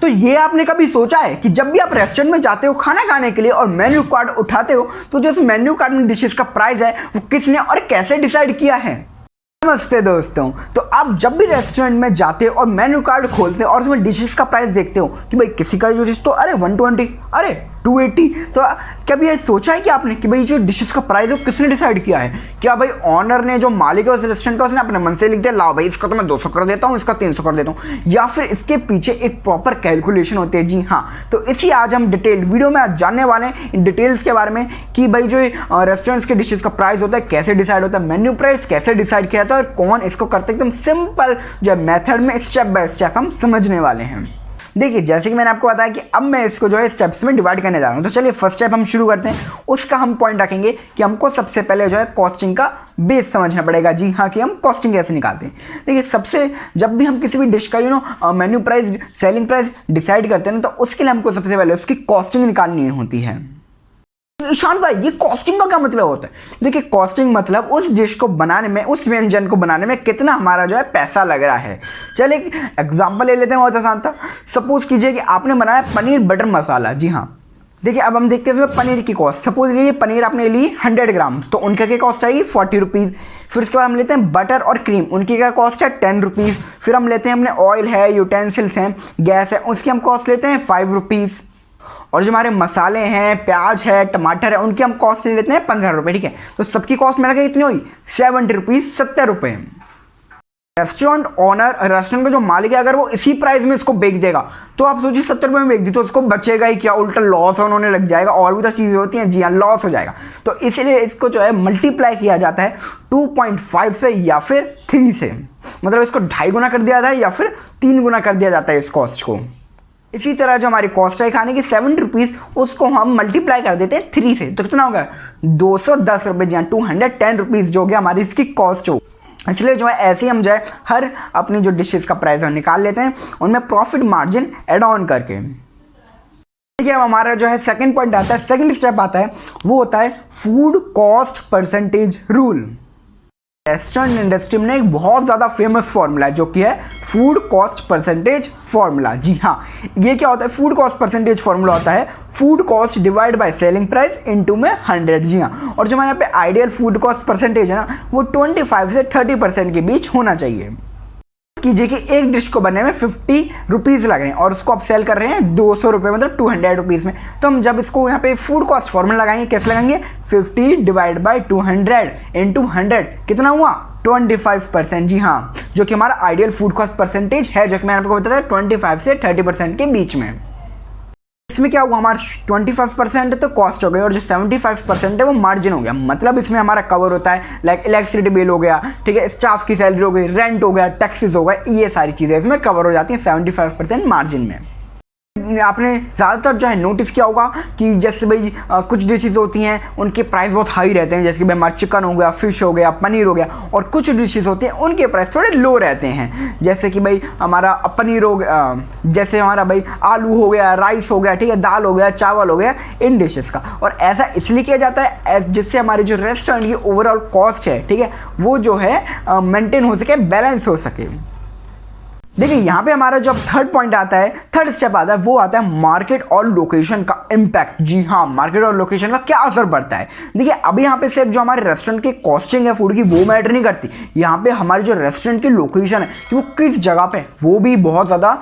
तो ये आपने कभी सोचा है कि जब भी आप रेस्टोरेंट में जाते हो खाना खाने के लिए और मेन्यू कार्ड उठाते हो तो जो उस मेन्यू कार्ड में डिशेस का प्राइस है वो किसने और कैसे डिसाइड किया है? नमस्ते दोस्तों। तो आप जब भी रेस्टोरेंट में जाते हो और मेन्यू कार्ड खोलते हो और उसमें डिशेस का प्राइस देखते हो कि भाई किसी का जो डिश तो अरे 120, अरे 280, तो कभी ये सोचा है कि आपने कि भाई जो डिशेस का प्राइस है वो किसने डिसाइड किया है? क्या भाई ऑनर ने, जो मालिक है उस रेस्टोरेंट का, उसने अपने मन से लिख दिया लाओ भाई इसका तो मैं 200 कर देता हूँ, इसका 300 कर देता हूँ, या फिर इसके पीछे एक प्रॉपर कैलकुलेशन होती है? जी हाँ, तो इसी आज हम डिटेल वीडियो में आज जानने वाले हैं इन डिटेल्स के बारे में कि भाई जो रेस्टोरेंट्स के डिशेस का प्राइस होता है कैसे डिसाइड होता है, मेन्यू प्राइस कैसे डिसाइड किया जाता है और कौन इसको करता है। एकदम सिंपल जो मेथड में स्टेप बाय स्टेप हम समझने वाले हैं। देखिए, जैसे कि मैंने आपको बताया कि अब मैं इसको जो है स्टेप्स में डिवाइड करने जा रहा हूँ। तो चलिए फर्स्ट स्टेप हम शुरू करते हैं। उसका हम पॉइंट रखेंगे कि हमको सबसे पहले जो है कॉस्टिंग का बेस समझना पड़ेगा। जी हाँ, कि हम कॉस्टिंग कैसे निकालते हैं। देखिए, सबसे जब भी हम किसी भी डिश का menu price, selling price decide करते हैं ना, तो उसके लिए हमको सबसे पहले उसकी कॉस्टिंग निकालनी होती है। ईशान भाई, ये कॉस्टिंग का क्या मतलब होता है? देखिए, कॉस्टिंग मतलब उस डिश को बनाने में, उस व्यंजन को बनाने में कितना हमारा जो है पैसा लग रहा है। चलिए एक एग्जांपल ले लेते हैं, बहुत आसान था। सपोज कीजिए कि आपने बनाया पनीर बटर मसाला। जी हाँ, देखिए अब हम देखते हैं पनीर की कॉस्ट। सपोज ये पनीर आपने ली 100 ग्राम्स, तो उनका क्या कॉस्ट आएगी 40 रुपीज़। फिर उसके बाद हम लेते हैं बटर और क्रीम, उनकी क्या कॉस्ट है 10 रुपीज़। फिर हम लेते हैं अपने ऑयल है, यूटेंसिल्स हैं, गैस है, उसकी हम कॉस्ट लेते हैं 5 रुपीज़। और जो हमारे मसाले हैं, प्याज है, टमाटर है, उनकी हम कॉस्ट ले लेते हैं 15 रुपये। ठीक है, तो सबकी कॉस्ट मिला के कितनी हुई 70 रुपीज़, 70 रुपये। रेस्टोरेंट ओनर, रेस्टोरेंट का जो मालिक है, अगर वो इसी प्राइस में इसको बेच देगा तो आप सोचिए 70 रुपये में बेच दी तो उसको बचेगा ही क्या, उल्टा लॉस उन्होंने लग जाएगा। और भी तो चीज़ें होती हैं, जी हाँ, लॉस हो जाएगा। तो इसलिए इसको जो है मल्टीप्लाई किया जाता है 2.5 से या फिर 3 से, मतलब इसको 2.5 गुना कर दिया जाता है या फिर 3 गुना कर दिया जाता है इस कॉस्ट को। इसी तरह जो हमारी कॉस्ट है खाने की 70 रुपीज़, उसको हम मल्टीप्लाई कर देते हैं 3 से, तो कितना होगा 210 रुपये, जी हाँ 210 रुपीज़ जो होगा हमारी इसकी कॉस्ट हो। इसलिए जो है ऐसे ही हम जो है हर अपनी जो डिशेस का प्राइस है निकाल लेते हैं, उनमें प्रॉफिट मार्जिन एड ऑन करके। देखिए, अब हमारा जो है सेकंड पॉइंट आता है, सेकंड स्टेप आता है, वो होता है food cost percentage rule. Restaurant industry में एक बहुत ज़्यादा फेमस फॉर्मूला है जो कि है फूड कॉस्ट परसेंटेज फॉर्मूला। जी हाँ, ये क्या होता है? फूड कॉस्ट परसेंटेज फॉर्मूला होता है food cost divide by selling price into में 100। जी हाँ, और जो हमारे यहाँ पे आइडियल फूड कॉस्ट परसेंटेज है ना, वो 25 से 30% के बीच होना चाहिए। कीजिए कि एक डिश को बनने में 50 रुपीज़ लग रहे हैं और उसको आप सेल कर रहे हैं 200 रुपये, मतलब 200 रुपीज़ में। तो हम जब इसको यहाँ पे फूड कॉस्ट फॉर्मूला लगाएंगे, कैसे लगाएंगे? 50 डिवाइड बाई 200 इंटू 100, कितना हुआ 25%। जी हाँ, जो कि हमारा आइडियल फूड कॉस्ट परसेंटेज है, जो कि मैंने आपको बताया 25 से 30% के बीच में। इसमें क्या हुआ, हमारा 25% तो कॉस्ट हो गई और जो 75% है वो मार्जिन हो गया। मतलब इसमें हमारा कवर होता है लाइक इलेक्ट्रिसिटी बिल हो गया, ठीक है, स्टाफ की सैलरी हो गई, रेंट हो गया, टैक्सेस हो गए, ये सारी चीज़ें इसमें कवर हो जाती हैं 75% मार्जिन में। आपने ज़्यादातर जो है नोटिस किया होगा कि जैसे भाई कुछ डिशेज होती हैं उनके प्राइस बहुत हाई रहते हैं, जैसे कि भाई हमारा चिकन हो गया, फिश हो गया, पनीर हो गया, और कुछ डिशेज होती हैं उनके प्राइस थोड़े लो रहते हैं, जैसे कि भाई हमारा पनीर हो गया, जैसे हमारा भाई आलू हो गया, राइस हो गया, ठीक है, दाल हो गया, चावल हो गया, इन डिशेज़ का। और ऐसा इसलिए किया जाता है जिससे हमारी जो रेस्टोरेंट की ओवरऑल कॉस्ट है, ठीक है, वो जो है मेंटेन हो सके, बैलेंस हो सके। देखिए, यहाँ पे हमारा जो थर्ड पॉइंट आता है, थर्ड स्टेप आता है, वो आता है मार्केट और लोकेशन का इम्पैक्ट। जी हाँ, मार्केट और लोकेशन का क्या असर पड़ता है। देखिए, अभी यहाँ पे सिर्फ जो हमारे रेस्टोरेंट की कॉस्टिंग है फूड की, वो मैटर नहीं करती। यहाँ पे हमारी जो रेस्टोरेंट की लोकेशन है कि वो किस जगह पे, वो भी बहुत ज़्यादा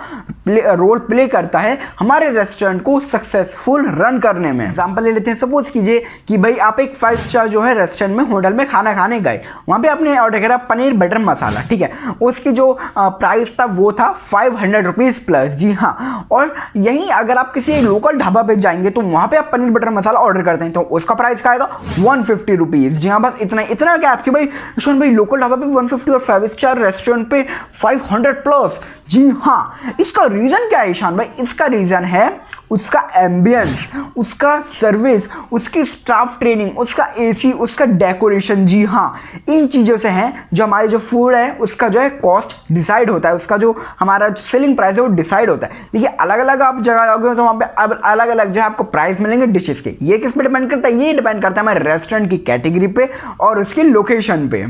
रोल प्ले करता है हमारे रेस्टोरेंट को सक्सेसफुल रन करने में। एग्जाम्पल ले लेते हैं, सपोज कीजिए कि भाई आप एक 5 स्टार जो है रेस्टोरेंट में, होटल में खाना खाने गए, वहाँ पे आपने ऑर्डर करा पनीर बटर मसाला, ठीक है, उसकी जो प्राइस था वो था 500 रुपीज़ प्लस। जी हाँ, और यहीं अगर आप किसी लोकल ढाबा पे जाएंगे तो वहाँ पे आप पनीर बटर मसाला ऑर्डर करते हैं तो उसका प्राइस क्या आएगा 150 रुपीज़। जी हाँ, बस इतना क्या आपकी भाई ईशान भाई लोकल ढाबा पे 150 और 5 स्टार रेस्टोरेंट पे 500 प्लस। जी हाँ, इसका रीज़न क्या है ईशान भाई? इसका रीज़न है उसका एम्बियंस, उसका सर्विस, उसकी स्टाफ ट्रेनिंग, उसका एसी, उसका डेकोरेशन। जी हाँ, इन चीज़ों से हैं जो हमारे जो फूड है उसका जो है कॉस्ट डिसाइड होता है, उसका जो हमारा सेलिंग प्राइस है वो डिसाइड होता है। देखिए, अलग अलग आप जगह जाओगे तो वहाँ पे अब अलग अलग जो है आपको प्राइस मिलेंगे डिशेज़ के। ये किस पे डिपेंड करता है? ये डिपेंड करता है हमारे रेस्टोरेंट की कैटेगरी पे और उसकी लोकेशन पे।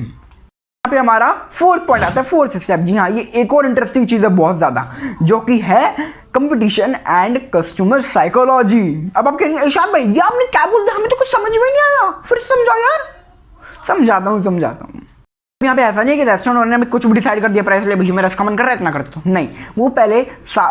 पे हमारा फोर्थ पॉइंट आता है, फोर्थ स्टेप। जी हाँ, ये एक और इंटरेस्टिंग चीज है बहुत ज्यादा, जो कि है कंपटीशन एंड कस्टमर साइकोलॉजी। अब आप कहेंगे ईशान भाई ये आपने क्या बोल दिया, हमें तो कुछ समझ में नहीं आया, फिर समझाओ यार। समझाता हूँ। यहाँ पे ऐसा नहीं है कि रेस्टोरेंट ओनर ने कुछ भी डिसाइड कर दिया प्राइस, ले भैया मेरा इसका मन कर रहा है इतना करता हूँ, नहीं। वो पहले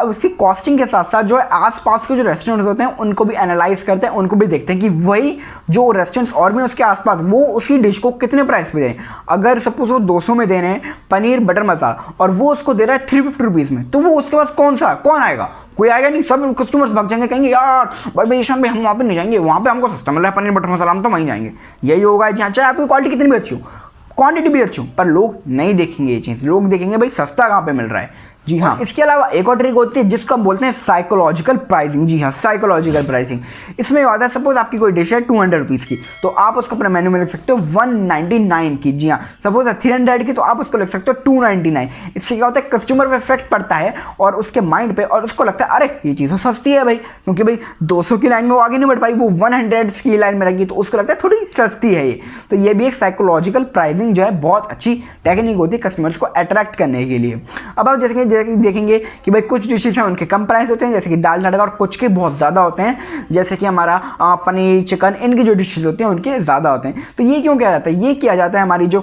उसकी कॉस्टिंग के साथ साथ जो है आसपास के जो रेस्टोरेंट होते हैं उनको भी एनालाइज करते हैं, उनको भी देखते हैं कि वही जो रेस्टोरेंट्स और भी उसके आसपास वो उसी डिश को कितने प्राइस पे दे रहे हैं। अगर सपोज वो 200 में दे रहे हैं पनीर बटर मसाला और वो उसको दे रहा है 350 रुपीज़ में, तो वो उसके पास कौन आएगा? कोई आएगा नहीं। सब कस्टमर्स भाग जाएंगे, कहेंगे यार भाई ईशान भाई हम वहाँ पे नहीं जाएंगे, वहाँ पे हमको सस्ता मिल रहा है पनीर बटर मसाला, हम तो वहीं जाएंगे। यही होगा, जहाँ चाहे आपकी क्वालिटी कितनी भी अच्छी हो, क्वांटिटी भी अच्छी हो, पर लोग नहीं देखेंगे ये चीज़। लोग देखेंगे भाई सस्ता कहाँ पे मिल रहा है। जी हाँ, इसके अलावा एक और ट्रिक होती है जिसको हम बोलते हैं साइकोलॉजिकल प्राइसिंग। जी हाँ, साइकोलॉजिकल प्राइसिंग। इसमें क्या होता है, सपोज आपकी कोई डिश है 200 रुपीज़ की, तो आप उसको अपने मेन्यू में लिख सकते हो 199 की। जी हाँ, सपोज है 300 की, तो आप उसको लिख सकते हो 299। इससे क्या होता है, कस्टमर पे इफेक्ट पड़ता है और उसके माइंड पे, और उसको लगता है अरे ये चीज़ तो सस्ती है भाई, क्योंकि भाई 200 की लाइन में वो आगे नहीं बढ़ पाई, वो 100 की लाइन में रहेगी, तो उसको लगता है थोड़ी सस्ती है ये। तो ये भी एक साइकोलॉजिकल प्राइसिंग जो है बहुत अच्छी टेक्निक होती है कस्टमर्स को अट्रैक्ट करने के लिए। अब आप जैसे देखेंगे कि भाई कुछ डिशेज हैं उनके कम प्राइस होते हैं, जैसे कि दाल तड़का, और कुछ के बहुत ज़्यादा होते हैं, जैसे कि हमारा पनीर चिकन, इनकी जो डिशेज होती हैं उनके ज़्यादा होते हैं। तो ये क्यों किया जाता है? ये किया जाता है हमारी जो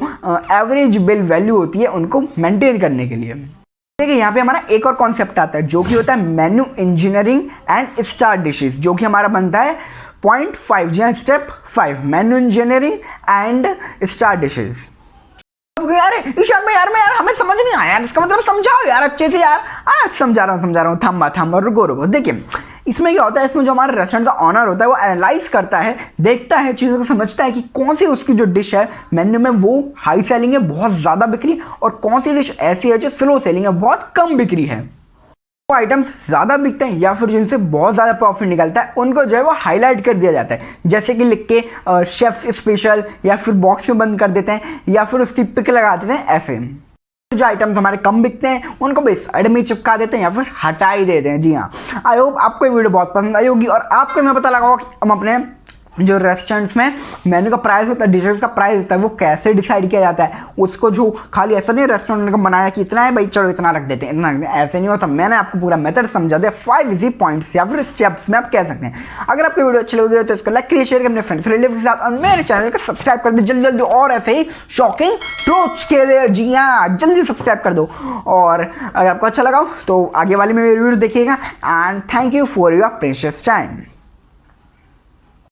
एवरेज बिल वैल्यू होती है उनको मेंटेन करने के लिए। देखिए यहाँ पे हमारा एक और कॉन्सेप्ट आता है जो कि होता है menu engineering and star dishes, जो कि हमारा बनता है पॉइंट 5। जी हाँ, step 5 menu engineering and star dishes. अरे ईशान में यार हमें समझ नहीं आया यार, इसका मतलब समझाओ यार अच्छे से यार। समझा रहा हूँ, थम्बा रुको। देखिए इसमें क्या होता है, इसमें जो हमारे रेस्टोरेंट का ऑनर होता है वो एनालाइज करता है, देखता है, चीज़ों को समझता है कि कौन सी उसकी जो डिश है मेन्यू में वो हाई सेलिंग है, बहुत ज़्यादा बिक्री, और कौन सी डिश ऐसी है जो स्लो सेलिंग है, बहुत कम बिक्री है। वो आइटम्स ज़्यादा बिकते हैं या फिर जिनसे बहुत ज़्यादा प्रॉफिट निकलता है उनको जो है वो हाईलाइट कर दिया जाता है, जैसे कि लिख के शेफ स्पेशल या फिर बॉक्स में बंद कर देते हैं या फिर उसकी पिक लगा देते हैं। ऐसे जो आइटम्स हमारे कम बिकते हैं उनको भी साइड में चिपका देते हैं या फिर हटा ही देते हैं। जी हाँ, आई होप आपको ये वीडियो बहुत पसंद आई होगी और आपको मैं पता लगा होगा कि हम अपने जो रेस्टोरेंट्स में मेन्यू का प्राइस होता है, डिशेज का प्राइस होता है, वो कैसे डिसाइड किया जाता है। उसको जो खाली ऐसा नहीं रेस्टोरेंट ने बनाया कि इतना है भाई चलो इतना रख देते हैं, इतना रख देते हैं, ऐसे नहीं होता। मैंने आपको पूरा मेथड समझा दिया, 5 इजी पॉइंट्स या फिर स्टेप्स में आप कह सकते हैं। अगर आपको वीडियो अच्छी लगी तो इसको लाइक करिए, शेयर करिए अपने फ्रेंड्स रिलेटिव के साथ, और मेरे चैनल को सब्सक्राइब कर दो जल्दी और ऐसे ही शॉकिंग ट्रूथ्स के लिए। जी हाँ, जल्दी सब्सक्राइब कर दो। और अगर आपको अच्छा लगा तो आगे वाली में वीडियो देखिएगा। And thank you for your precious time.